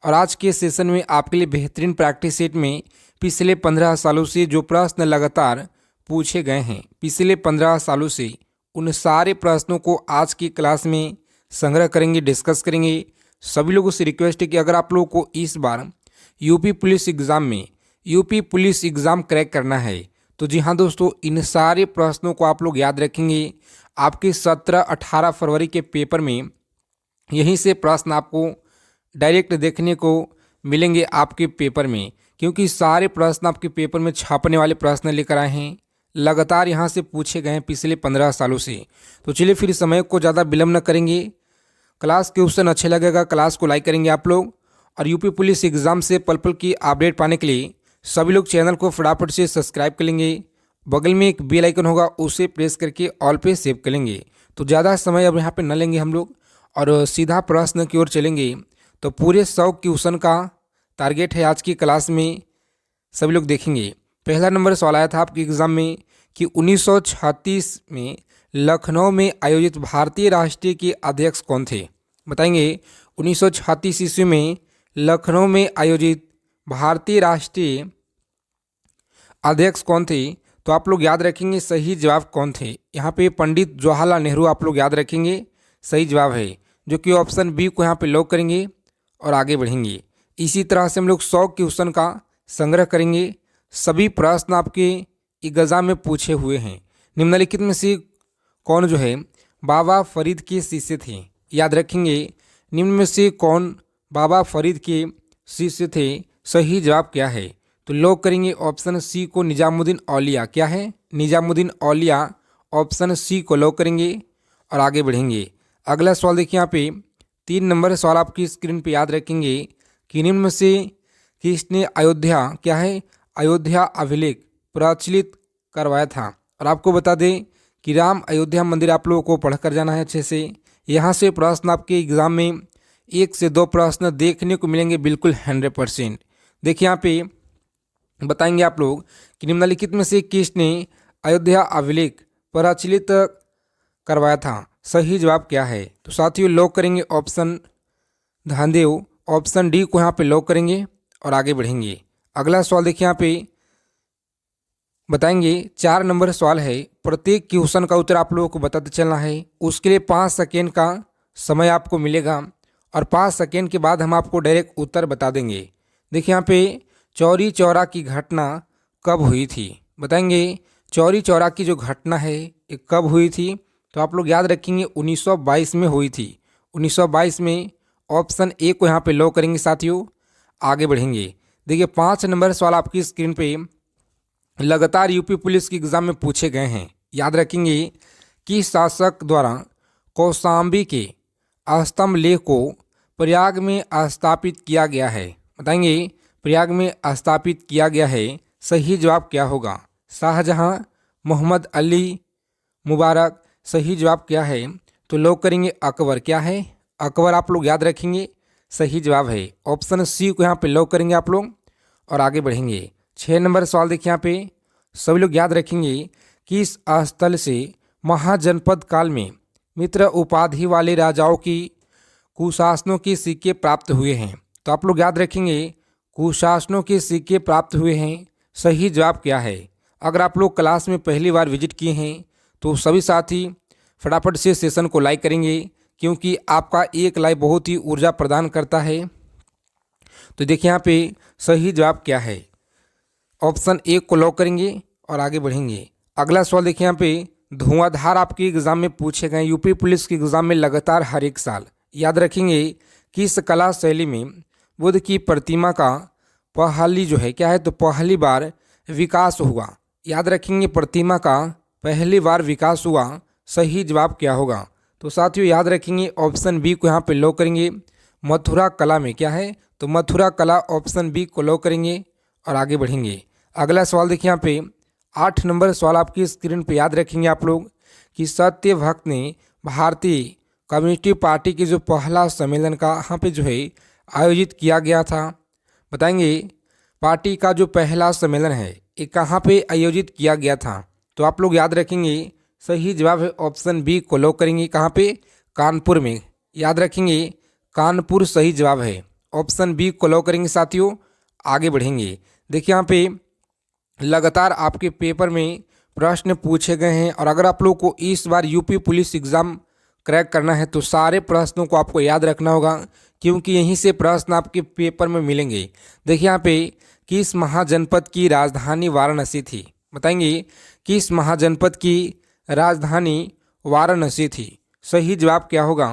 और आज के सेशन में आपके लिए बेहतरीन प्रैक्टिस सेट में पिछले 15 सालों से जो प्रश्न लगातार पूछे गए हैं, पिछले 15 सालों से उन सारे प्रश्नों को आज की क्लास में संग्रह करेंगे, डिस्कस करेंगे। सभी लोगों से रिक्वेस्ट है कि अगर आप लोगों को इस बार यूपी पुलिस एग्ज़ाम क्रैक करना है तो जी हाँ दोस्तों, इन सारे प्रश्नों को आप लोग याद रखेंगे। आपके 17-18 फरवरी के पेपर में यहीं से प्रश्न आपको डायरेक्ट देखने को मिलेंगे आपके पेपर में, क्योंकि सारे प्रश्न आपके पेपर में छापने वाले प्रश्न लेकर आए हैं, लगातार यहाँ से पूछे गए हैं पिछले 15 सालों से। तो चलिए फिर समय को ज़्यादा विलम्ब न करेंगे। क्लास के क्वेश्चन अच्छे लगेगा, क्लास को लाइक करेंगे आप लोग। और यूपी पुलिस एग्ज़ाम से पल पल की अपडेट पाने के लिए सभी लोग चैनल को फटाफट से सब्सक्राइब कर लेंगे। बगल में एक बेल आइकन होगा, उसे प्रेस करके ऑल पे सेव कर लेंगे। तो ज़्यादा समय अब यहाँ पे न लेंगे हम लोग और सीधा प्रश्न की ओर चलेंगे। तो पूरे 100 क्वेश्चन का टारगेट है आज की क्लास में, सभी लोग देखेंगे। पहला नंबर सवाल आया था आपके एग्ज़ाम में कि 1936 में लखनऊ में आयोजित भारतीय राष्ट्रीय के अध्यक्ष कौन थे। बताएंगे 1936 ईस्वी में लखनऊ में आयोजित भारतीय राष्ट्रीय अध्यक्ष कौन थे। तो आप लोग याद रखेंगे सही जवाब कौन थे। यहाँ पे पंडित जवाहरलाल नेहरू आप लोग याद रखेंगे, सही जवाब है, जो कि ऑप्शन बी को यहाँ पे लॉक करेंगे और आगे बढ़ेंगे। इसी तरह से हम लोग 100 क्वेश्चन का संग्रह करेंगे। सभी प्रश्न आपके एग्जाम में पूछे हुए हैं। निम्नलिखित में से कौन जो है बाबा फरीद के शिष्य थे। याद रखेंगे निम्न में से कौन बाबा फरीद के शिष्य थे, सही जवाब क्या है। तो लॉक करेंगे ऑप्शन सी को, निजामुद्दीन औलिया। क्या है, निजामुद्दीन औलिया। ऑप्शन सी को लॉक करेंगे और आगे बढ़ेंगे। अगला सवाल देखिए, यहाँ पे 3 नंबर सवाल आपकी स्क्रीन पे याद रखेंगे कि निम्न में से किसने अयोध्या क्या है अयोध्या अभिलेख प्रचलित करवाया था। और आपको बता दें कि राम अयोध्या मंदिर आप लोगों को पढ़ कर जाना है अच्छे से। यहाँ से प्रश्न आपके एग्जाम में 1 से 2 प्रश्न देखने को मिलेंगे, बिल्कुल 100%। देखिए यहाँ पे बताएंगे आप लोग कि निम्नलिखित में से किसने अयोध्या अभिलेख प्रचलित करवाया था, सही जवाब क्या है। तो साथियों लॉक करेंगे ऑप्शन ध्यानदेव, ऑप्शन डी को यहाँ पे लॉक करेंगे और आगे बढ़ेंगे। अगला सवाल देखिए, यहाँ पे बताएंगे 4 नंबर सवाल है। प्रत्येक क्वेश्चन का उत्तर आप लोगों को बताते चलना है। उसके लिए 5 सेकेंड का समय आपको मिलेगा और 5 सेकेंड के बाद हम आपको डायरेक्ट उत्तर बता देंगे। देखिए यहाँ पे चौरी चौरा की घटना कब हुई थी। बताएंगे चौरी चौरा की जो घटना है ये कब हुई थी। तो आप लोग याद रखेंगे 1922 में हुई थी। 1922 में ऑप्शन ए को यहाँ पे लॉक करेंगे साथियों, आगे बढ़ेंगे। देखिए 5 नंबर सवाल आपकी स्क्रीन पे लगातार यूपी पुलिस के एग्जाम में पूछे गए हैं। याद रखेंगे कि शासक द्वारा कौशाम्बी के स्तंभ लेख को प्रयाग में स्थापित किया गया है। बताएंगे प्रयाग में स्थापित किया गया है, सही जवाब क्या होगा। शाहजहां, मोहम्मद अली, मुबारक, सही जवाब क्या है। तो लॉक करेंगे अकबर। क्या है, अकबर आप लोग याद रखेंगे, सही जवाब है। ऑप्शन सी को यहाँ पे लॉक करेंगे आप लोग और आगे बढ़ेंगे। 6 नंबर सवाल देखिए, यहाँ पे सभी लोग याद रखेंगे कि इस स्थल से महाजनपद काल में मित्र उपाधि वाले राजाओं की कुशासनों के सिक्के प्राप्त हुए हैं। तो आप लोग याद रखेंगे कुशासनों के सिक्के प्राप्त हुए हैं, सही जवाब क्या है। अगर आप लोग क्लास में पहली बार विजिट किए हैं तो सभी साथी फटाफट से सेशन को लाइक करेंगे, क्योंकि आपका एक लाइक बहुत ही ऊर्जा प्रदान करता है। तो देखिए यहाँ पे सही जवाब क्या है, ऑप्शन ए को लॉक करेंगे और आगे बढ़ेंगे। अगला सवाल देखिए, यहाँ पे धुआंधार आपके एग्जाम में पूछे गए, यूपी पुलिस के एग्जाम में लगातार हर एक साल। याद रखेंगे कि इस कला शैली में बुद्ध की प्रतिमा का पहली जो है क्या है, तो पहली बार विकास हुआ। याद रखेंगे प्रतिमा का पहली बार विकास हुआ, सही जवाब क्या होगा। तो साथियों याद रखेंगे ऑप्शन बी को यहाँ पे लॉक करेंगे, मथुरा कला में। क्या है, तो मथुरा कला, ऑप्शन बी को लॉक करेंगे और आगे बढ़ेंगे। अगला सवाल देखिए, यहाँ पे 8 नंबर सवाल आपकी स्क्रीन पे याद रखेंगे आप लोग कि सत्यभक्त ने भारतीय कम्युनिस्ट पार्टी की जो पहला सम्मेलन का यहाँ पे जो है आयोजित किया गया था। बताएंगे पार्टी का जो पहला सम्मेलन है ये कहाँ पे आयोजित किया गया था। तो आप लोग याद रखेंगे सही जवाब है ऑप्शन बी को लॉक करेंगे, कहाँ पे, कानपुर में। याद रखेंगे कानपुर सही जवाब है। ऑप्शन बी को लॉक करेंगे साथियों, आगे बढ़ेंगे। देखिए यहाँ पे लगातार आपके पेपर में प्रश्न पूछे गए हैं और अगर आप लोग को इस बार यूपी पुलिस एग्ज़ाम क्रैक करना है तो सारे प्रश्नों को आपको याद रखना होगा, क्योंकि यहीं से प्रश्न आपके पेपर में मिलेंगे। देखिए यहाँ पे किस महाजनपद की राजधानी वाराणसी थी? बताएंगे किस महाजनपद की राजधानी वाराणसी थी? सही जवाब क्या होगा?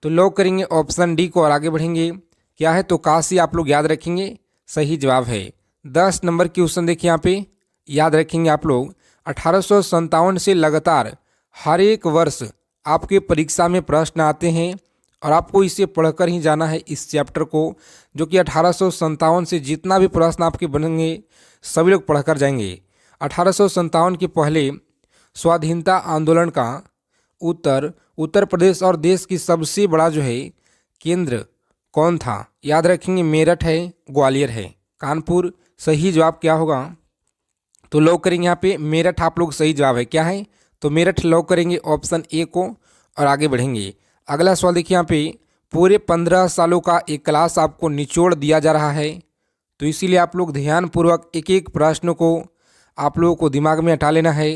तो लॉक करेंगे ऑप्शन डी को और आगे बढ़ेंगे। क्या है? तो काशी आप लोग याद रखेंगे, सही जवाब है। 10 नंबर की क्वेश्चन देखिए यहाँ पे याद रखेंगे आप लोग। 1857 से लगातार हर एक वर्ष आपके परीक्षा में प्रश्न आते हैं और आपको इसे पढ़कर ही जाना है इस चैप्टर को, जो कि 1857 से जितना भी प्रश्न आपके बनेंगे सभी लोग पढ़कर जाएंगे। 1857 के पहले स्वाधीनता आंदोलन का उत्तर प्रदेश और देश की सबसे बड़ा जो है केंद्र कौन था? याद रखेंगे मेरठ है, ग्वालियर है, कानपुर। सही जवाब क्या होगा? तो लॉक करेंगे यहाँ पे मेरठ, आप लोग सही जवाब है। क्या है? तो मेरठ लॉक करेंगे ऑप्शन ए को और आगे बढ़ेंगे। अगला सवाल देखिए यहाँ पे पूरे 15 सालों का एक क्लास आपको निचोड़ दिया जा रहा है, तो इसीलिए आप लोग ध्यानपूर्वक एक एक प्रश्न को आप लोगों को दिमाग में हटा लेना है,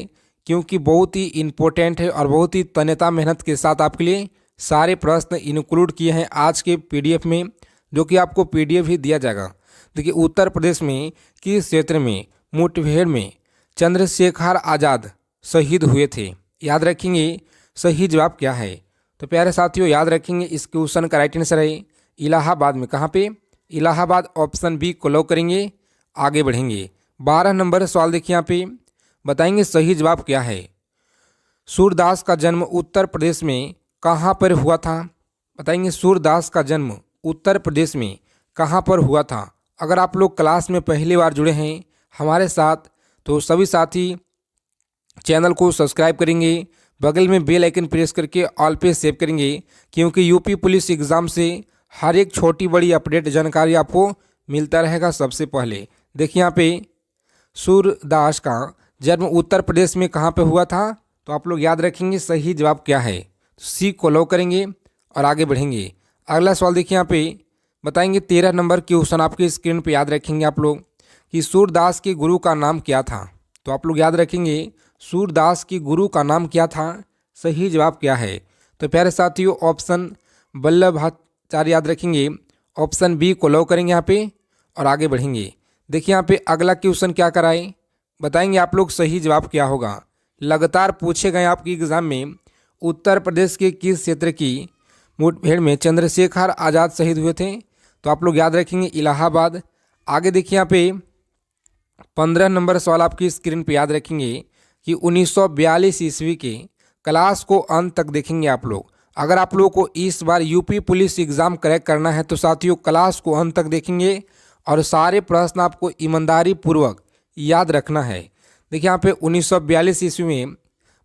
क्योंकि बहुत ही इम्पोर्टेंट है और बहुत ही तन्यता मेहनत के साथ आपके लिए सारे प्रश्न इंक्लूड किए हैं आज के पीडीएफ में, जो कि आपको पीडीएफ ही दिया जाएगा। देखिए उत्तर प्रदेश में किस क्षेत्र में मुठभेड़ में चंद्रशेखर आज़ाद शहीद हुए थे? याद रखेंगे सही जवाब क्या है? तो प्यारे साथियों याद रखेंगे इस क्वेश्चन का राइट आंसर है इलाहाबाद में। कहाँ पे? इलाहाबाद, ऑप्शन बी को लॉक करेंगे, आगे बढ़ेंगे। 12 नंबर सवाल देखिए यहाँ पे बताएंगे सही जवाब क्या है? सूरदास का जन्म उत्तर प्रदेश में कहाँ पर हुआ था? बताएंगे सूरदास का जन्म उत्तर प्रदेश में कहाँ पर हुआ था? अगर आप लोग क्लास में पहली बार जुड़े हैं हमारे साथ तो सभी साथी चैनल को सब्सक्राइब करेंगे, बगल में बेल आइकन प्रेस करके ऑल पे सेव करेंगे, क्योंकि यूपी पुलिस एग्ज़ाम से हर एक छोटी बड़ी अपडेट जानकारी आपको मिलता रहेगा सबसे पहले। देखिए यहाँ पे सूरदास का जन्म उत्तर प्रदेश में कहाँ पे हुआ था? तो आप लोग याद रखेंगे सही जवाब क्या है? सी को लॉक करेंगे और आगे बढ़ेंगे। अगला सवाल देखिए यहाँ पे बताएंगे 13 नंबर क्वेश्चन आपके स्क्रीन पे याद रखेंगे आप लोग कि सूरदास के गुरु का नाम क्या था? तो आप लोग याद रखेंगे सूरदास के गुरु का नाम क्या था? सही जवाब क्या है? तो प्यारे साथियों ऑप्शन वल्लभाचार्य याद रखेंगे, ऑप्शन बी को लॉक करेंगे यहाँ पे और आगे बढ़ेंगे। देखिए यहाँ पे अगला क्वेश्चन क्या कराए बताएंगे आप लोग सही जवाब क्या होगा? लगातार पूछे गए आपकी एग्जाम में उत्तर प्रदेश के किस क्षेत्र की मुठभेड़ में चंद्रशेखर आज़ाद शहीद हुए थे? तो आप लोग याद रखेंगे इलाहाबाद। आगे देखिए यहाँ पे 15 नंबर सवाल आपकी स्क्रीन पे याद रखेंगे कि 1942 ईस्वी के क्लास को अंत तक देखेंगे आप लोग। अगर आप लोगों को इस बार यूपी पुलिस एग्ज़ाम क्रैक करना है तो साथियों क्लास को अंत तक देखेंगे और सारे प्रश्न आपको ईमानदारी पूर्वक याद रखना है। देखिए यहाँ पे 1942 ईस्वी में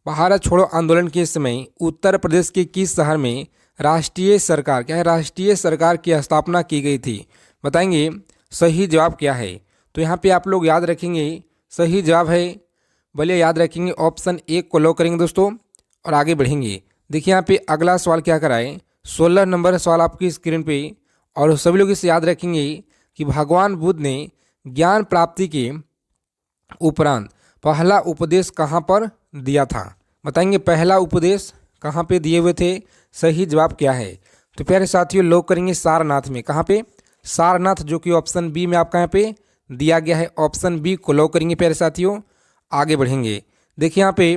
भारत छोड़ो आंदोलन के समय उत्तर प्रदेश के किस शहर में राष्ट्रीय सरकार राष्ट्रीय सरकार की स्थापना की गई थी? बताएंगे सही जवाब क्या है? तो यहाँ पे आप लोग याद रखेंगे सही जवाब है, बोलिए याद रखेंगे ऑप्शन ए को लॉक करेंगे दोस्तों और आगे बढ़ेंगे। देखिए यहाँ पे अगला सवाल क्या कराए 16 नंबर सवाल आपकी स्क्रीन पे, और सभी लोग इसे याद रखेंगे कि भगवान बुद्ध ने ज्ञान प्राप्ति के उपरांत पहला उपदेश कहाँ पर दिया था? बताएंगे पहला उपदेश कहाँ पे दिए हुए थे? सही जवाब क्या है? तो प्यारे साथियों लॉक करेंगे सारनाथ में। कहाँ पे? सारनाथ, जो कि ऑप्शन बी में आपका यहाँ पे दिया गया है। ऑप्शन बी को लॉक करेंगे प्यारे साथियों, आगे बढ़ेंगे। देखिए यहाँ पे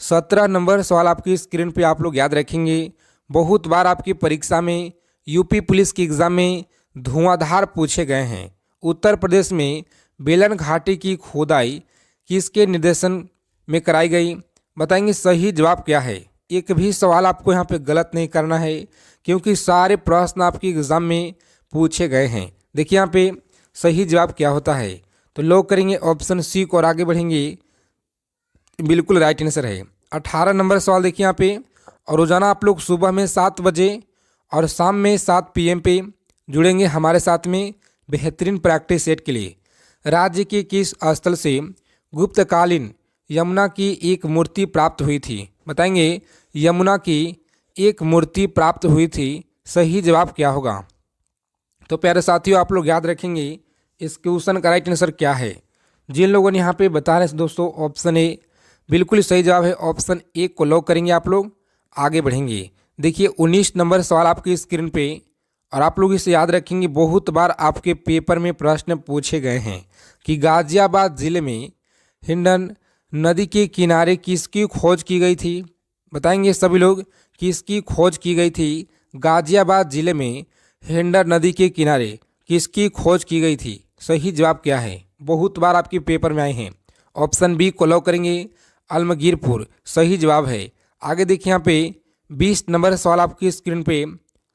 17 नंबर सवाल आपकी स्क्रीन पे आप लोग याद रखेंगे। बहुत बार आपकी परीक्षा में यूपी पुलिस की एग्ज़ाम में धुआंधार पूछे गए हैं। उत्तर प्रदेश में बेलन घाटी की खोदाई किसके निर्देशन में कराई गई? बताएंगे सही जवाब क्या है? एक भी सवाल आपको यहाँ पे गलत नहीं करना है, क्योंकि सारे प्रश्न आपकी एग्ज़ाम में पूछे गए हैं। देखिए यहाँ पे सही जवाब क्या होता है? तो लॉक करेंगे ऑप्शन सी को और आगे बढ़ेंगे। बिल्कुल राइट आंसर है। 18 नंबर सवाल देखिए यहाँ पे, और रोज़ाना आप लोग सुबह में 7 बजे और शाम में 7 PM पे जुड़ेंगे हमारे साथ में बेहतरीन प्रैक्टिस सेट के लिए। राज्य के किस स्थल से गुप्तकालीन यमुना की एक मूर्ति प्राप्त हुई थी? बताएंगे यमुना की एक मूर्ति प्राप्त हुई थी, सही जवाब क्या होगा? तो प्यारे साथियों, आप लोग याद रखेंगे इस क्वेश्चन का राइट आंसर क्या है। जिन लोगों ने यहाँ पे बता रहे हैं दोस्तों, ऑप्शन ए बिल्कुल सही जवाब है। ऑप्शन ए को लॉक करेंगे आप लोग, आगे बढ़ेंगे। देखिए 19 नंबर सवाल आपकी स्क्रीन पे, और आप लोग इसे याद रखेंगे, बहुत बार आपके पेपर में प्रश्न पूछे गए हैं कि गाजियाबाद जिले में हिंडन नदी के किनारे किसकी खोज की गई थी। बताएंगे सभी लोग किसकी खोज की गई थी। गाजियाबाद जिले में हिंडन नदी के किनारे किसकी खोज की गई थी, सही जवाब क्या है। बहुत बार आपके पेपर में आए हैं। ऑप्शन बी को लॉक करेंगे, अलमगीरपुर, सही जवाब है। आगे देखिए यहाँ पे 20 नंबर सवाल आपकी स्क्रीन पे,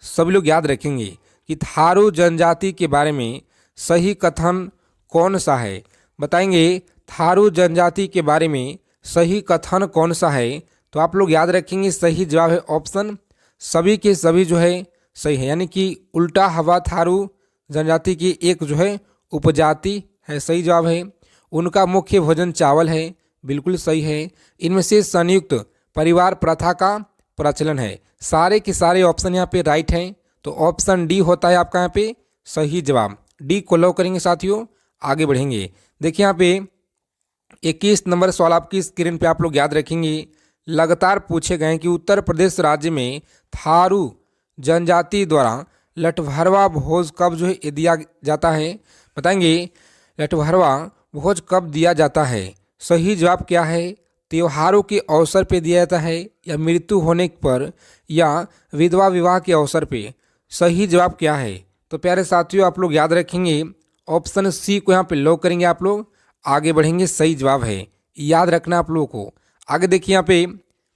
सभी लोग याद रखेंगे कि थारू जनजाति के बारे में सही कथन कौन सा है। बताएंगे थारू जनजाति के बारे में सही कथन कौन सा है। तो आप लोग याद रखेंगे सही जवाब है ऑप्शन सभी के सभी जो है सही है, यानी कि उल्टा हवा थारू जनजाति की एक जो है उपजाति है, सही जवाब है। उनका मुख्य भोजन चावल है, बिल्कुल सही है। इनमें से संयुक्त परिवार प्रथा का प्रचलन है। सारे के सारे ऑप्शन यहाँ पे राइट हैं, तो ऑप्शन डी होता है आपका यहाँ पे सही जवाब। डी को लॉक करेंगे साथियों, आगे बढ़ेंगे। देखिए यहाँ पे 21 नंबर सवाल आपकी स्क्रीन पे, आप लोग याद रखेंगे, लगातार पूछे गए हैं कि उत्तर प्रदेश राज्य में थारू जनजाति द्वारा लठभरवा भोज कब जो है दिया जाता है। बताएंगे लठभरवा भोज कब दिया जाता है, सही जवाब क्या है। त्योहारों के अवसर पे दिया जाता है, या मृत्यु होने पर, या विधवा विवाह के अवसर पे, सही जवाब क्या है। तो प्यारे साथियों, आप लोग याद रखेंगे ऑप्शन सी को यहाँ पे लॉक करेंगे आप लोग, आगे बढ़ेंगे, सही जवाब है। याद रखना आप लोगों को। आगे देखिए यहाँ पे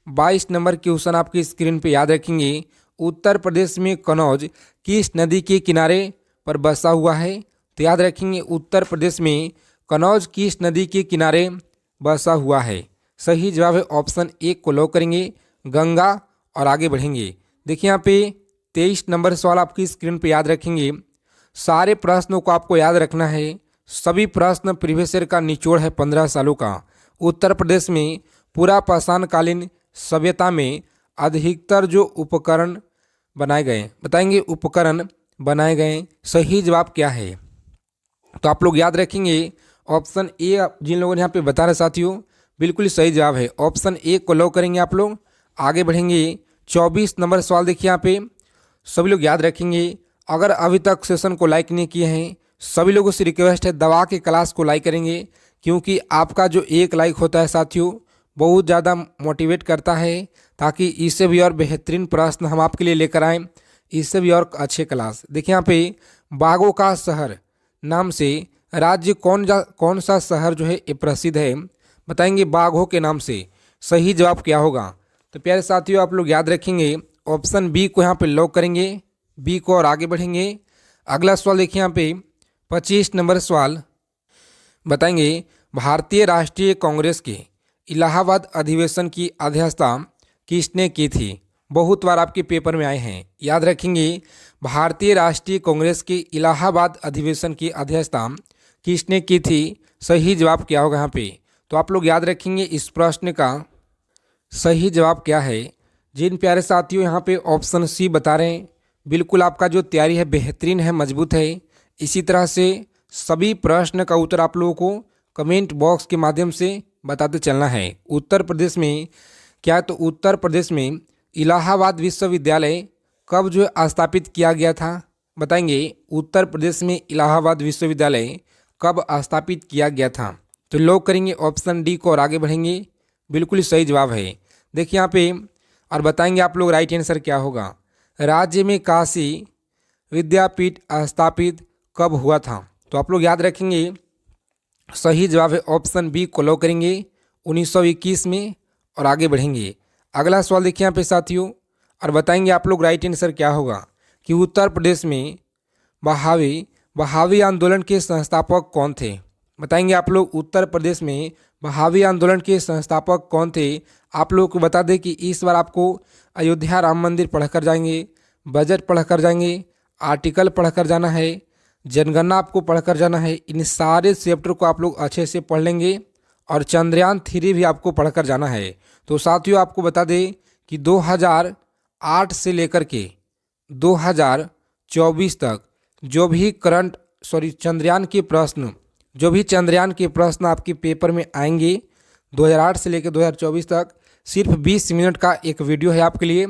22 नंबर क्वेश्चन आपकी स्क्रीन पे, याद रखेंगे, उत्तर प्रदेश में कनौज किस नदी के किनारे पर बसा हुआ है। तो याद रखेंगे उत्तर प्रदेश में कनौज किस नदी के किनारे बसा हुआ है, सही जवाब है ऑप्शन ए को लॉक करेंगे, गंगा, और आगे बढ़ेंगे। देखिए यहाँ पे 23 नंबर सवाल आपकी स्क्रीन पे, याद रखेंगे, सारे प्रश्नों को आपको याद रखना है। सभी प्रश्न प्रीवियस ईयर का निचोड़ है 15 सालों का। उत्तर प्रदेश में पूरा पाषाणकालीन सभ्यता में अधिकतर जो उपकरण बनाए गए, बताएंगे उपकरण बनाए गए, सही जवाब क्या है। तो आप लोग याद रखेंगे ऑप्शन ए, जिन लोगों ने यहाँ पे बता रहे साथियों, बिल्कुल सही जवाब है। ऑप्शन ए को लॉक करेंगे आप लोग, आगे बढ़ेंगे। 24 नंबर सवाल देखिए यहाँ पे, सभी लोग याद रखेंगे, अगर अभी तक सेशन को लाइक नहीं किए हैं, सभी लोगों से रिक्वेस्ट है दबा के क्लास को लाइक करेंगे, क्योंकि आपका जो एक लाइक होता है साथियों, बहुत ज़्यादा मोटिवेट करता है, ताकि इससे भी और बेहतरीन प्रश्न हम आपके लिए लेकर आएँ, इससे भी और अच्छे क्लास। देखिए यहाँ पे बाघों का शहर नाम से राज्य कौन सा शहर जो है ये प्रसिद्ध है। बताएंगे बाघों के नाम से, सही जवाब क्या होगा। तो प्यारे साथियों, आप लोग याद रखेंगे ऑप्शन बी को यहाँ पे लॉक करेंगे, बी को, और आगे बढ़ेंगे। अगला सवाल देखिए यहाँ पे 25 नंबर सवाल, बताएंगे भारतीय राष्ट्रीय कांग्रेस के इलाहाबाद अधिवेशन की अध्यक्षता किसने की थी। बहुत बार आपके पेपर में आए हैं, याद रखेंगे भारतीय राष्ट्रीय कांग्रेस के इलाहाबाद अधिवेशन की अध्यक्षता किसने की थी, सही जवाब क्या होगा यहाँ पे। तो आप लोग याद रखेंगे इस प्रश्न का सही जवाब क्या है। जिन प्यारे साथियों यहाँ पे ऑप्शन सी बता रहे हैं, बिल्कुल आपका जो तैयारी है बेहतरीन है, मजबूत है। इसी तरह से सभी प्रश्न का उत्तर आप लोगों को कमेंट बॉक्स के माध्यम से बताते चलना है। उत्तर प्रदेश में क्या, तो उत्तर प्रदेश में इलाहाबाद विश्वविद्यालय कब जो है स्थापित किया गया था। बताएंगे उत्तर प्रदेश में इलाहाबाद विश्वविद्यालय कब स्थापित किया गया था। तो लॉक करेंगे ऑप्शन डी को, और आगे बढ़ेंगे, बिल्कुल सही जवाब है। देखिए यहाँ पे, और बताएंगे आप लोग राइट आंसर क्या होगा। राज्य में काशी विद्यापीठ स्थापित कब हुआ था। तो आप लोग याद रखेंगे सही जवाब है ऑप्शन बी को लॉक करेंगे, 1921 में, और आगे बढ़ेंगे। अगला सवाल देखिए यहाँ पे साथियों, और बताएंगे आप लोग राइट आंसर क्या होगा कि उत्तर प्रदेश में बहावी आंदोलन के संस्थापक कौन थे। बताएंगे आप लोग उत्तर प्रदेश में बहावी आंदोलन के संस्थापक कौन थे। आप लोगों को बता दें कि इस बार आपको अयोध्या राम मंदिर पढ़कर जाएंगे, बजट पढ़कर जाएंगे, आर्टिकल पढ़कर जाना है, जनगणना आपको पढ़कर जाना है। इन सारे चैप्टर को आप लोग अच्छे से पढ़ लेंगे, और चंद्रयान 3 भी आपको पढ़कर जाना है। तो साथियों आपको बता दें कि 2008 से लेकर के 2024 तक जो भी चंद्रयान के प्रश्न आपके पेपर में आएंगे 2008 से लेकर 2024 तक, सिर्फ 20 मिनट का एक वीडियो है आपके लिए,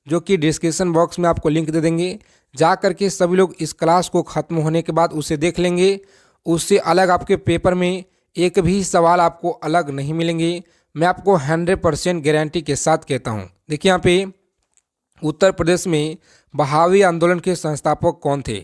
जो कि डिस्क्रिप्शन बॉक्स में आपको लिंक दे देंगे। जा करके सभी लोग इस क्लास को ख़त्म होने के बाद उसे देख लेंगे। उससे अलग आपके पेपर में एक भी सवाल आपको अलग नहीं मिलेंगे, मैं आपको 100% गारंटी के साथ कहता हूँ। देखिए यहाँ पे उत्तर प्रदेश में बहावी आंदोलन के संस्थापक कौन थे?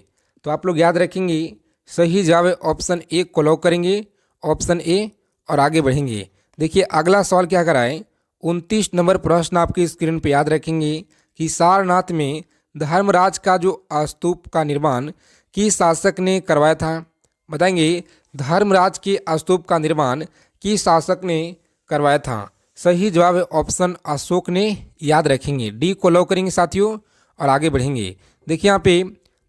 तो आप लोग याद रखेंगे, सही जवाब है ऑप्शन ए को लॉक करेंगे, ऑप्शन ए, और आगे बढ़ेंगे। देखिए अगला सवाल क्या कराए, 29 नंबर प्रश्न आपकी स्क्रीन पे याद रखेंगे कि सारनाथ में धर्मराज का जो स्तूप का निर्माण किस शासक ने करवाया था? बताएंगे धर्मराज के स्तूप का निर्माण किस शासक ने करवाया था? सही जवाब है ऑप्शन अशोक ने, याद रखेंगे। डी को लॉक करेंगे साथियों और आगे बढ़ेंगे। देखिए यहाँ पे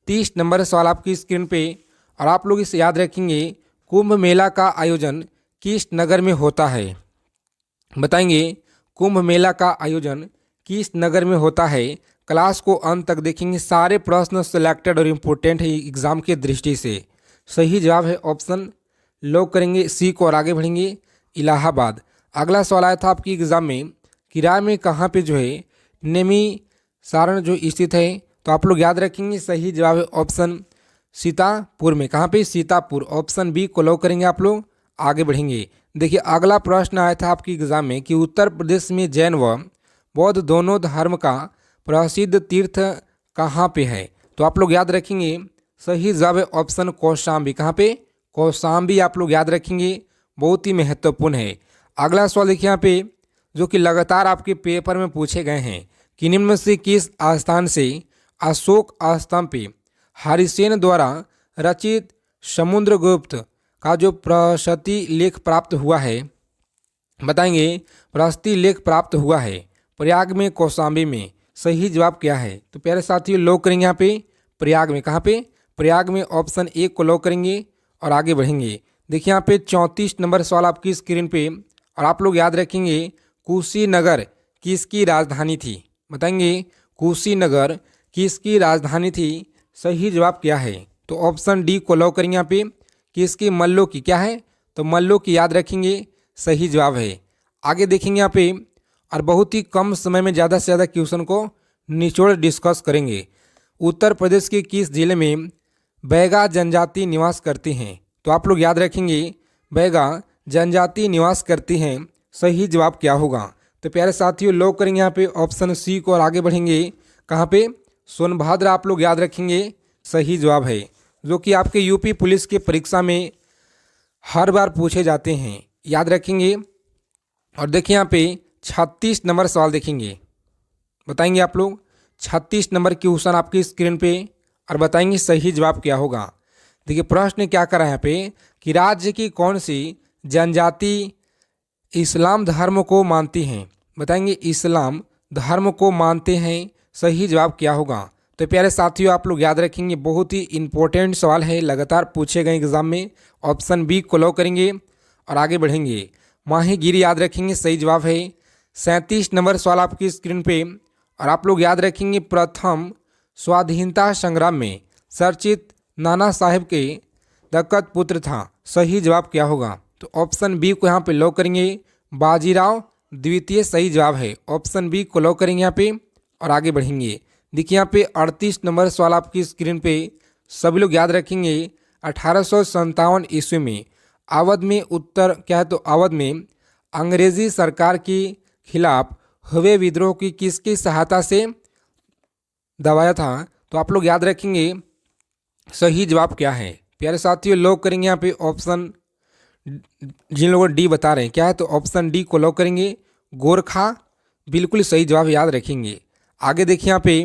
30 नंबर सवाल आपकी स्क्रीन पे, और आप लोग इसे याद रखेंगे, कुंभ मेला का आयोजन किस नगर में होता है? बताएंगे कुंभ मेला का आयोजन किस नगर में होता है? क्लास को अंत तक देखेंगे, सारे प्रश्न सिलेक्टेड और इम्पोर्टेंट है एग्जाम की दृष्टि से। सही जवाब है ऑप्शन लॉक करेंगे सी को और आगे बढ़ेंगे, इलाहाबाद। अगला सवाल आया था आपकी एग्जाम में, किराए में कहाँ पे जो है नेमी सारण जो स्थित है? तो आप लोग याद रखेंगे, सही जवाब है ऑप्शन सीतापुर में। कहाँ पे? सीतापुर। ऑप्शन बी को लॉक करेंगे आप लोग, आगे बढ़ेंगे। देखिए अगला प्रश्न आया था आपकी एग्जाम में कि उत्तर प्रदेश में जैन व बौद्ध दोनों धर्म का प्रसिद्ध तीर्थ कहाँ पे है? तो आप लोग याद रखेंगे, सही जवाब है ऑप्शन कौशाम्बी। कहाँ पे? कौशाम्बी। आप लोग याद रखेंगे, बहुत ही महत्वपूर्ण है। अगला सवाल देखिए यहाँ पे, जो कि लगातार आपके पेपर में पूछे गए हैं कि निम्न में से किस स्थान से अशोक स्तंभ पे हरिसेन द्वारा रचित समुद्रगुप्त का जो प्रशस्ति लेख प्राप्त हुआ है? बताएंगे प्रशस्ति लेख प्राप्त हुआ है प्रयाग में, कौशाम्बी में। सही जवाब क्या है? तो प्यारे साथियों लॉक करेंगे यहाँ पे प्रयाग में। कहाँ पे? प्रयाग में। ऑप्शन ए को लॉक करेंगे और आगे बढ़ेंगे। देखिए यहाँ पे 34 नंबर सवाल आपकी स्क्रीन पे, और आप लोग याद रखेंगे, कुशीनगर किसकी राजधानी थी? बताएंगे कुशीनगर किसकी राजधानी थी? सही जवाब क्या है? तो ऑप्शन डी को लॉक करेंगे यहाँ पे, किसकी? मल्लों की। क्या है? तो मल्लों की, याद रखेंगे, सही जवाब है। आगे देखेंगे यहाँ पे, और बहुत ही कम समय में ज़्यादा से ज़्यादा क्वेश्चन को निचोड़ डिस्कस करेंगे। उत्तर प्रदेश के किस जिले में बैगा जनजाति निवास करती हैं? तो आप लोग याद रखेंगे, बैगा जनजाति निवास करती हैं। सही जवाब क्या होगा? तो प्यारे साथियों लॉक करेंगे यहाँ पे ऑप्शन सी को और आगे बढ़ेंगे। कहाँ पे? सोनभद्र। आप लोग याद रखेंगे, सही जवाब है, जो कि आपके यूपी पुलिस की परीक्षा में हर बार पूछे जाते हैं, याद रखेंगे। और देखिए यहाँ पे 36 नंबर सवाल देखेंगे, बताएंगे आप लोग 36 नंबर क्वेश्चन आपकी स्क्रीन पे, और बताएंगे सही जवाब क्या होगा। देखिए प्रश्न क्या करा है यहाँ पे कि राज्य की कौन सी जनजाति इस्लाम धर्म को मानती हैं? बताएंगे इस्लाम धर्म को मानते हैं। सही जवाब क्या होगा? तो प्यारे साथियों आप लोग याद रखेंगे, बहुत ही इंपॉर्टेंट सवाल है, लगातार पूछे गए एग्जाम में। ऑप्शन बी को लॉक करेंगे और आगे बढ़ेंगे। माहीगिरी याद रखेंगे, सही जवाब है। 37 नंबर सवाल आपकी स्क्रीन पे, और आप लोग याद रखेंगे, प्रथम स्वाधीनता संग्राम में चर्चित नाना साहेब के दक्कत पुत्र था। सही जवाब क्या होगा? तो ऑप्शन बी को यहाँ पे लॉक करेंगे, बाजीराव द्वितीय। सही जवाब है, ऑप्शन बी को लॉक करेंगे यहाँ पे और आगे बढ़ेंगे। देखिए यहाँ पे 38 नंबर सवाल आपकी स्क्रीन पे, सभी लोग याद रखेंगे, 1857 ईस्वी में अवध में उत्तर क्या है? तो अवध में अंग्रेजी सरकार के खिलाफ हुए विद्रोह की किसकी सहायता से दबाया था? तो आप लोग याद रखेंगे, सही जवाब क्या है? प्यारे साथियों लॉक करेंगे यहाँ पे ऑप्शन, जिन लोगों डी बता रहे हैं क्या है, तो ऑप्शन डी को लॉक करेंगे, गोरखा। बिल्कुल सही जवाब, याद रखेंगे। आगे देखिए यहाँ पे,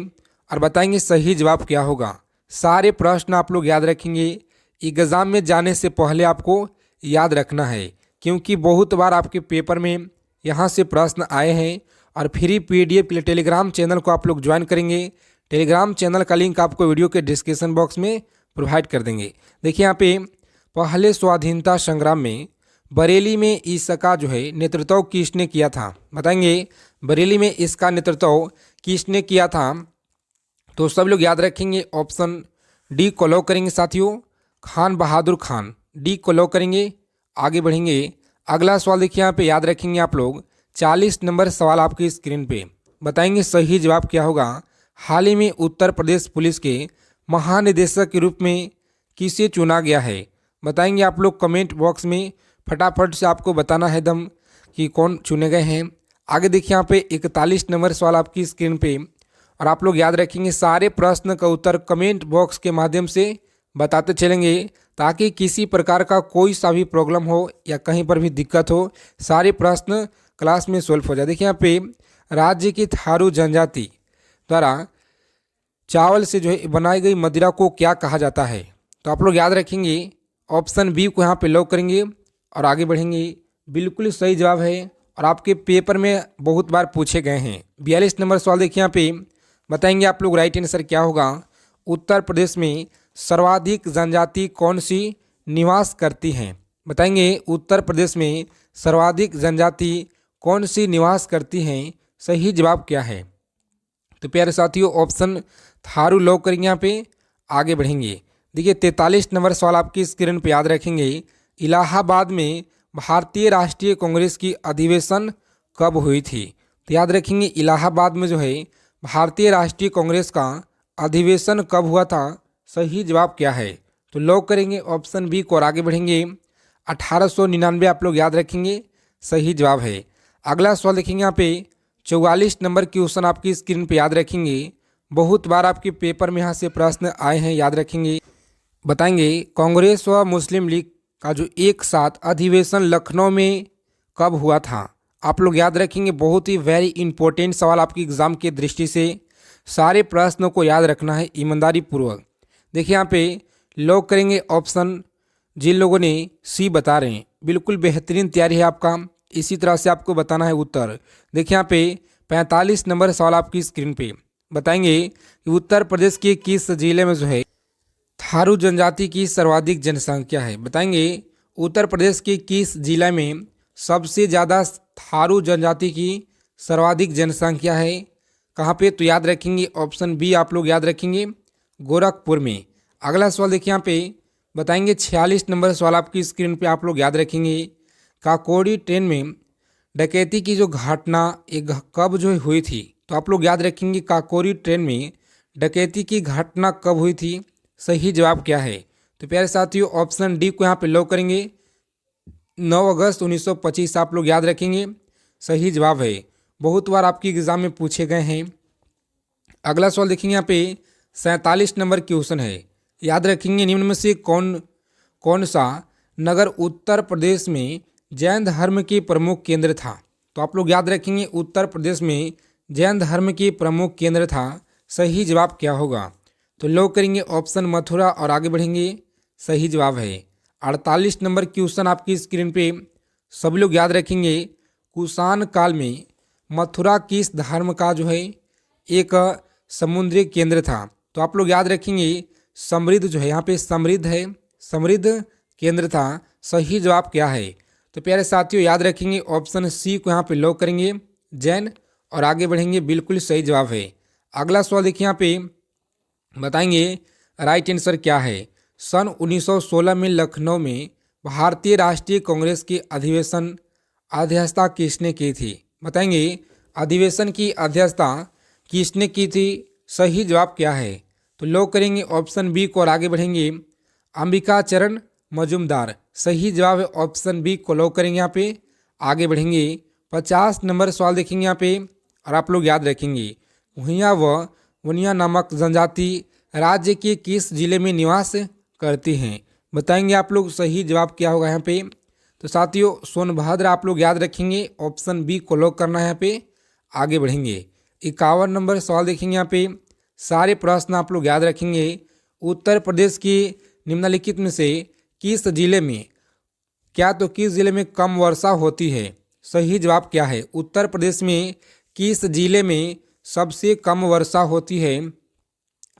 और बताएंगे सही जवाब क्या होगा। सारे प्रश्न आप लोग याद रखेंगे, एग्जाम में जाने से पहले आपको याद रखना है, क्योंकि बहुत बार आपके पेपर में यहाँ से प्रश्न आए हैं। और फ्री PDF के लिए टेलीग्राम चैनल को आप लोग ज्वाइन करेंगे, टेलीग्राम चैनल का लिंक आपको वीडियो के डिस्क्रिप्शन बॉक्स में प्रोवाइड कर देंगे। देखिए यहाँ पे, पहले स्वाधीनता संग्राम में बरेली में इसका जो है नेतृत्व किसने किया था? बताएंगे बरेली में इसका नेतृत्व किसने किया था? तो सब लोग याद रखेंगे, ऑप्शन डी को लॉक करेंगे साथियों, खान बहादुर खान, डी को लॉक करेंगे। आगे बढ़ेंगे। अगला सवाल देखिए यहाँ पे याद रखेंगे आप लोग, 40 नंबर सवाल आपकी स्क्रीन पे। बताएंगे सही जवाब क्या होगा। हाल ही में उत्तर प्रदेश पुलिस के महानिदेशक के रूप में किसे चुना गया है। बताएंगे आप लोग कमेंट बॉक्स में, फटाफट से आपको बताना है दम कि कौन चुने गए हैं। आगे देखिए यहाँ पे 41 नंबर सवाल आपकी स्क्रीन पे, और आप लोग याद रखेंगे सारे प्रश्न का उत्तर कमेंट बॉक्स के माध्यम से बताते चलेंगे, ताकि किसी प्रकार का कोई सा भी प्रॉब्लम हो या कहीं पर भी दिक्कत हो, सारे प्रश्न क्लास में सॉल्व हो जाए। देखिए यहाँ पे राज्य की थारू जनजाति द्वारा चावल से जो है बनाई गई मदिरा को क्या कहा जाता है। तो आप लोग याद रखेंगे ऑप्शन बी को यहाँ पे लॉक करेंगे और आगे बढ़ेंगे। बिल्कुल सही जवाब है और आपके पेपर में बहुत बार पूछे गए हैं। 42 नंबर सवाल देखिए यहाँ पे, बताएंगे आप लोग राइट आंसर क्या होगा। उत्तर प्रदेश में सर्वाधिक जनजाति कौन सी निवास करती हैं। बताएंगे उत्तर प्रदेश में सर्वाधिक जनजाति कौन सी निवास करती हैं, सही जवाब क्या है। तो प्यारे साथियों ऑप्शन थारू लॉक करेंगे यहाँ पे। आगे बढ़ेंगे। देखिए 43 नंबर सवाल आपकी स्क्रीन पे याद रखेंगे, इलाहाबाद में भारतीय राष्ट्रीय कांग्रेस की अधिवेशन कब हुई थी। तो याद रखेंगे इलाहाबाद में जो है भारतीय राष्ट्रीय कांग्रेस का अधिवेशन कब हुआ था, सही जवाब क्या है। तो लॉक करेंगे ऑप्शन बी को और आगे बढ़ेंगे। 1899 आप लोग याद रखेंगे, सही जवाब है। अगला सवाल देखेंगे यहाँ पे 44 नंबर क्वेश्चन आपकी स्क्रीन पे याद रखेंगे, बहुत बार आपके पेपर में यहाँ से प्रश्न आए हैं, याद रखेंगे। बताएंगे कांग्रेस व मुस्लिम लीग का जो एक साथ अधिवेशन लखनऊ में कब हुआ था। आप लोग याद रखेंगे, बहुत ही वेरी इंपॉर्टेंट सवाल आपकी एग्जाम की दृष्टि से, सारे प्रश्नों को याद रखना है ईमानदारी पूर्वक। देखिए यहाँ पे लॉक करेंगे ऑप्शन, जिन लोगों ने सी बता रहे हैं बिल्कुल बेहतरीन तैयारी है आपका, इसी तरह से आपको बताना है उत्तर। देखिए यहाँ पे 45 नंबर सवाल आपकी स्क्रीन पे, बताएंगे कि उत्तर प्रदेश के किस जिले में जो है थारू जनजाति की सर्वाधिक जनसंख्या है। बताएंगे उत्तर प्रदेश के किस जिला में सबसे ज़्यादा थारू जनजाति की सर्वाधिक जनसंख्या है, कहाँ पे। तो याद रखेंगे ऑप्शन बी आप लोग याद रखेंगे, गोरखपुर में। अगला सवाल देखिए यहाँ पे, बताएंगे 46 नंबर सवाल आपकी स्क्रीन पे आप लोग याद रखेंगे, काकोरी ट्रेन में डकैती की जो घटना एक कब जो हुई थी। तो आप लोग याद रखेंगे काकोरी ट्रेन में डकैती की घटना कब हुई थी, सही जवाब क्या है। तो प्यारे साथियों ऑप्शन डी को यहाँ पे लॉक करेंगे, 9 अगस्त 1925 आप लोग याद रखेंगे, सही जवाब है। बहुत बार आपकी एग्जाम में पूछे गए हैं। अगला सवाल देखेंगे यहाँ पे 47 नंबर क्वेश्चन है, याद रखेंगे निम्न में से कौन सा नगर उत्तर प्रदेश में जैन धर्म के प्रमुख केंद्र था। तो आप लोग याद रखेंगे उत्तर प्रदेश में जैन धर्म के प्रमुख केंद्र था, सही जवाब क्या होगा। तो लॉक करेंगे ऑप्शन मथुरा और आगे बढ़ेंगे, सही जवाब है। 48 नंबर क्वेश्चन आपकी स्क्रीन पे, सभी लोग याद रखेंगे कुषाण काल में मथुरा किस धर्म का जो है एक समुद्री केंद्र था। तो आप लोग याद रखेंगे समृद्ध जो है यहाँ पे समृद्ध है, समृद्ध केंद्र था, सही जवाब क्या है। तो प्यारे साथियों याद रखेंगे ऑप्शन सी को यहाँ पे लॉक करेंगे, जैन, और आगे बढ़ेंगे, बिल्कुल सही जवाब है। अगला सवाल देखिए यहाँ पे, बताएंगे राइट आंसर क्या है। सन 1916 में लखनऊ में भारतीय राष्ट्रीय कांग्रेस की अधिवेशन अध्यक्षता किसने की थी। बताएंगे अधिवेशन की अध्यक्षता किसने की थी, सही जवाब क्या है। तो लॉक करेंगे ऑप्शन बी को और आगे बढ़ेंगे, अंबिका चरण मजूमदार, सही जवाब है ऑप्शन बी को लॉक करेंगे यहाँ पे। आगे बढ़ेंगे 50 नंबर सवाल देखेंगे यहाँ पे, और आप लोग याद रखेंगे भुइयां व वनिया नामक जनजाति राज्य के किस जिले में निवास करती हैं। बताएंगे आप लोग सही जवाब क्या होगा यहाँ पे। तो साथियों सोनभद्र आप लोग याद रखेंगे, ऑप्शन बी को लॉक करना है यहाँ पे। आगे बढ़ेंगे 51 नंबर सवाल देखेंगे यहाँ पे, सारे प्रश्न आप लोग याद रखेंगे। उत्तर प्रदेश की निम्नलिखित में से किस जिले में किस जिले में कम वर्षा होती है, सही जवाब क्या है। उत्तर प्रदेश में किस जिले में सबसे कम वर्षा होती है,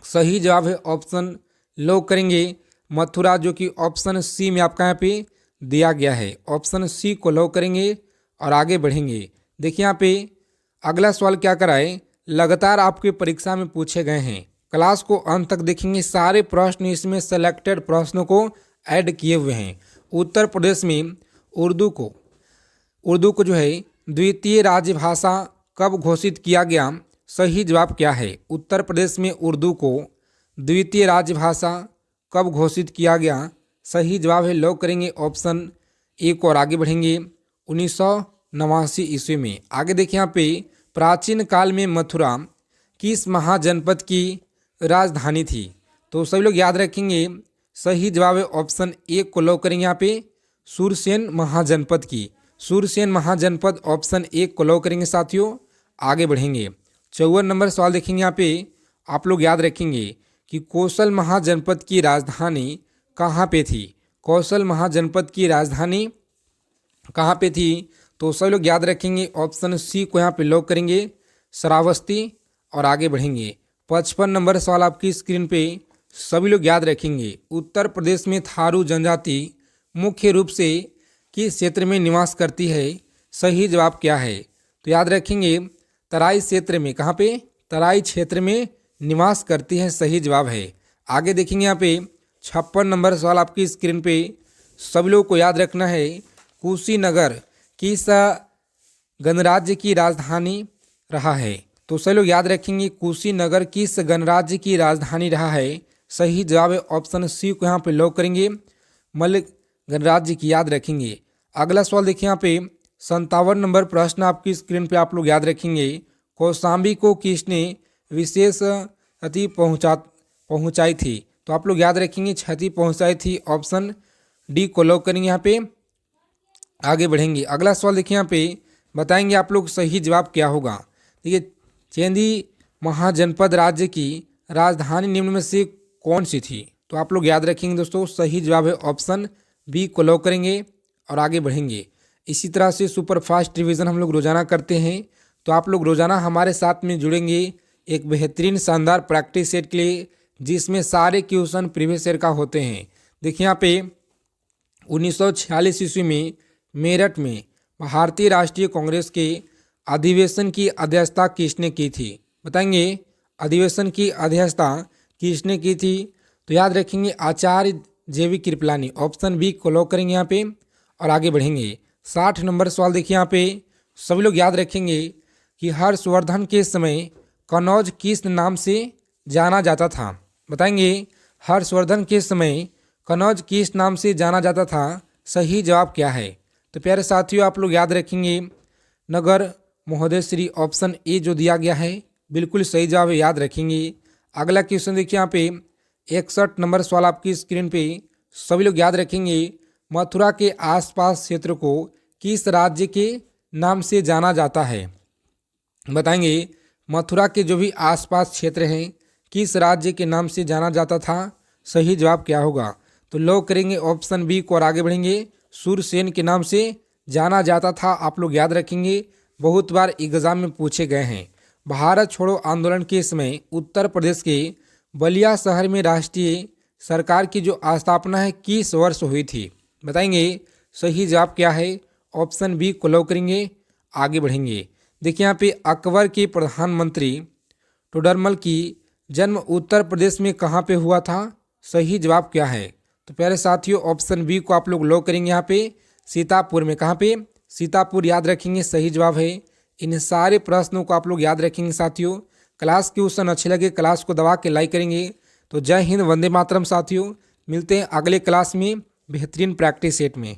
सही जवाब है ऑप्शन लॉक करेंगे मथुरा, जो कि ऑप्शन सी में आपका यहाँ पे दिया गया है। ऑप्शन सी को लॉक करेंगे और आगे बढ़ेंगे। देखिए यहाँ पे अगला सवाल क्या कराए, लगातार आपके परीक्षा में पूछे गए हैं, क्लास को अंत तक देखेंगे। सारे प्रश्न इसमें सेलेक्टेड प्रश्नों को ऐड किए हुए हैं। उत्तर प्रदेश में उर्दू को जो है द्वितीय राजभाषा कब घोषित किया गया? सही जवाब क्या है? उत्तर प्रदेश में उर्दू को द्वितीय राजभाषा कब घोषित किया गया? सही जवाब है, लॉक करेंगे ऑप्शन ए को और आगे बढ़ेंगे 1989 ईस्वी में। आगे देखिए यहाँ पे प्राचीन काल में मथुरा किस महाजनपद की राजधानी थी? तो सभी लोग याद रखेंगे, सही जवाब है ऑप्शन ए को लॉक करेंगे यहाँ पे सूरसेन महाजनपद की। सूरसेन महाजनपद ऑप्शन ए को लॉक करेंगे साथियों। आगे बढ़ेंगे 54 नंबर सवाल देखेंगे। यहाँ पे आप लोग याद रखेंगे कि कौशल महाजनपद की राजधानी कहाँ पे थी? कौशल महाजनपद की राजधानी कहाँ पे थी? तो सभी लोग याद रखेंगे ऑप्शन सी को यहाँ पे लॉक करेंगे श्रावस्ती। और आगे बढ़ेंगे 55 नंबर सवाल आपकी स्क्रीन पे सभी लोग याद रखेंगे। उत्तर प्रदेश में थारू जनजाति मुख्य रूप से किस क्षेत्र में निवास करती है? सही जवाब क्या है? तो याद रखेंगे तराई क्षेत्र में। कहाँ पे? तराई क्षेत्र में निवास करती है, सही जवाब है। आगे देखेंगे यहाँ पे 56 नंबर सवाल आपकी स्क्रीन पे सभी लोगों को याद रखना है। कुशीनगर किस गणराज्य की राजधानी रहा है? तो सभी लोग याद रखेंगे कुशीनगर किस गणराज्य की राजधानी रहा है? सही जवाब है ऑप्शन सी को यहाँ पे लॉक करेंगे मल्ल गणराज्य की, याद रखेंगे। अगला सवाल देखिए यहाँ पे 57 नंबर प्रश्न आपकी स्क्रीन पे आप लोग याद रखेंगे। कौशाम्बी को किसने विशेष क्षति पहुंचाई थी? तो आप लोग याद रखेंगे क्षति पहुंचाई थी, ऑप्शन डी को लॉक करेंगे यहाँ पे। आगे बढ़ेंगे अगला सवाल देखिए यहाँ पे बताएंगे आप लोग सही जवाब क्या होगा। देखिए चेंदी महाजनपद राज्य की राजधानी निम्न में से कौन सी थी? तो आप लोग याद रखेंगे दोस्तों, सही जवाब है ऑप्शन बी को लॉक करेंगे और आगे बढ़ेंगे। इसी तरह से सुपर फास्ट रिवीजन हम लोग रोजाना करते हैं, तो आप लोग रोजाना हमारे साथ में जुड़ेंगे एक बेहतरीन शानदार प्रैक्टिस सेट के लिए, जिसमें सारे क्वेश्चन प्रीवियस ईयर का होते हैं। देखिए यहाँ पे 1946 ईस्वी में मेरठ में भारतीय राष्ट्रीय कांग्रेस के अधिवेशन की अध्यक्षता किसने की थी? बताएंगे अधिवेशन की अध्यक्षता किसने की थी? तो याद रखेंगे आचार्य जेवी कृपलानी, ऑप्शन बी को लॉक करेंगे यहाँ पे और आगे बढ़ेंगे। 60 नंबर सवाल देखिए यहाँ पे सभी लोग याद रखेंगे कि हर्षवर्धन के समय कनौज किस नाम से जाना जाता था? बताएंगे हर्षवर्धन के समय कनौज किस नाम से जाना जाता था? सही जवाब क्या है? तो प्यारे साथियों आप लोग याद रखेंगे नगर महोदय श्री, ऑप्शन ए जो दिया गया है बिल्कुल सही जवाब है, याद रखेंगे। अगला क्वेश्चन देखिए यहाँ पे 61 नंबर सवाल आपकी स्क्रीन पे सभी लोग याद रखेंगे। मथुरा के आसपास क्षेत्र को किस राज्य के नाम से जाना जाता है? बताएंगे मथुरा के जो भी आसपास क्षेत्र हैं किस राज्य के नाम से जाना जाता था? सही जवाब क्या होगा? तो लॉक करेंगे ऑप्शन बी को और आगे बढ़ेंगे सूरसेन के नाम से जाना जाता था। आप लोग याद रखेंगे, बहुत बार एग्जाम में पूछे गए हैं। भारत छोड़ो आंदोलन के समय उत्तर प्रदेश के बलिया शहर में राष्ट्रीय सरकार की जो स्थापना है किस वर्ष हुई थी? बताएंगे सही जवाब क्या है? ऑप्शन बी को लॉक करेंगे, आगे बढ़ेंगे। देखिए यहाँ पे अकबर के प्रधानमंत्री टोडरमल की जन्म उत्तर प्रदेश में कहाँ पे हुआ था? सही जवाब क्या है? तो प्यारे साथियों ऑप्शन बी को आप लोग लॉक करेंगे यहाँ पे सीतापुर में। कहाँ पे? सीतापुर, याद रखेंगे सही जवाब है। इन सारे प्रश्नों को आप लोग याद रखेंगे साथियों। क्लास क्वेश्चन अच्छे लगे क्लास को दबा के लाइक करेंगे। तो जय हिंद, वंदे मातरम साथियों। मिलते हैं अगले क्लास में बेहतरीन प्रैक्टिस सेट में।